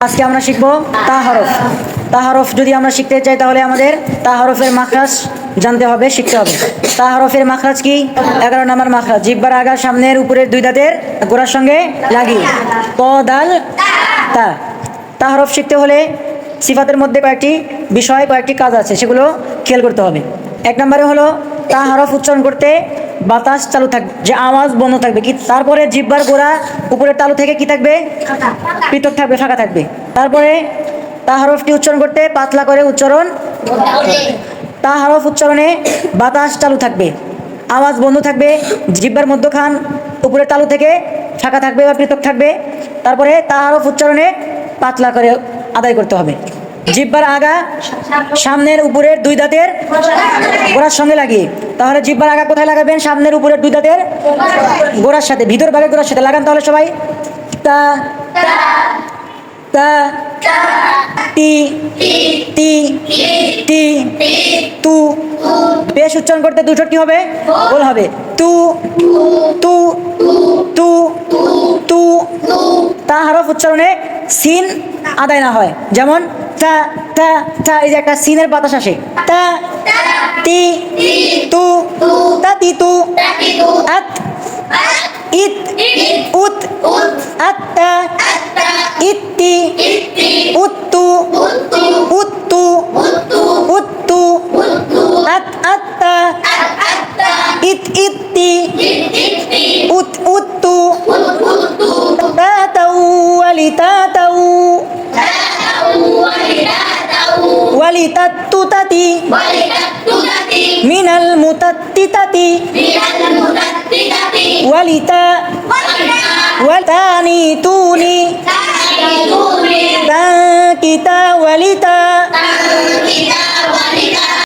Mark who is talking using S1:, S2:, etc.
S1: আজকে আমরা শিখব তা হরফ। তা হরফ যদি আমরা শিখতে চাই তাহলে আমাদের তা হরফের মাখরাজ জানতে হবে, শিখতে হবে। তা হরফের মাখরাজ কি? 11 নম্বর মাখরাজ, জিহ্বার আগা সামনের উপরের দুই দাঁতের গোড়ার সঙ্গে লাগিয়ে ত দাল তা। তা হরফ শিখতে হলে সিফাতের মধ্যে কয়েকটি বিষয়, কয়েকটি কাজ আছে, সেগুলো খেয়াল করতে হবে। 1 নম্বরে হলো তা হরফ উচ্চারণ করতে বাতাস চালু থাকবে, যে আওয়াজ বন্ধ থাকবে কি। তারপরে জিহ্বার গোড়া উপরের তালু থেকে কি থাকবে? পৃথক থাকবে, ফাঁকা থাকবে। তারপরে তা হরফটি উচ্চারণ করতে পাতলা করে উচ্চারণ। তা হরফ উচ্চারণে বাতাস চালু থাকবে, আওয়াজ বন্ধ থাকবে, জিহ্বার মধ্যখান উপরের তালু থেকে ফাঁকা থাকবে বা পৃথক থাকবে। তারপরে তা হরফ উচ্চারণে পাতলা করে আদায় করতে হবে। জিহ্বার আগা সামনের উপরের দুই দাঁতের গোড়ার সঙ্গে লাগিয়ে। তাহলে জিহ্বার আগা কোথায় লাগাবেন? সামনের উপরের দুই দাঁতের গোড়ার সাথে, ভিতর ভাগে গোড়ার সাথে লাগান। তাহলে সবাই তা তা টি টি টি তু। পেশ উচ্চারণ করতে দুটো কি হবে? গোল হবে। তু তু তু তু। তা হরফ উচ্চারণে সিন আদায় না হয়, যেমন তা তা তা, এই যে একটা সিনের বাতাস আসে। তা তি তু তা তি তু। আত ইত উত আত্তা ইত্তি উত্তু উত্তু উত্তু আত আত্তা ইত ইত্তি উত উত্তু তা তাউ ওয়ালি তা তাউ ওয়ালি তাত্তু তাতি মিনাল মুতাত্তিতাতি ওয়ালিতা ওয়াতানি তুনি তাকিতা ওয়ালিতা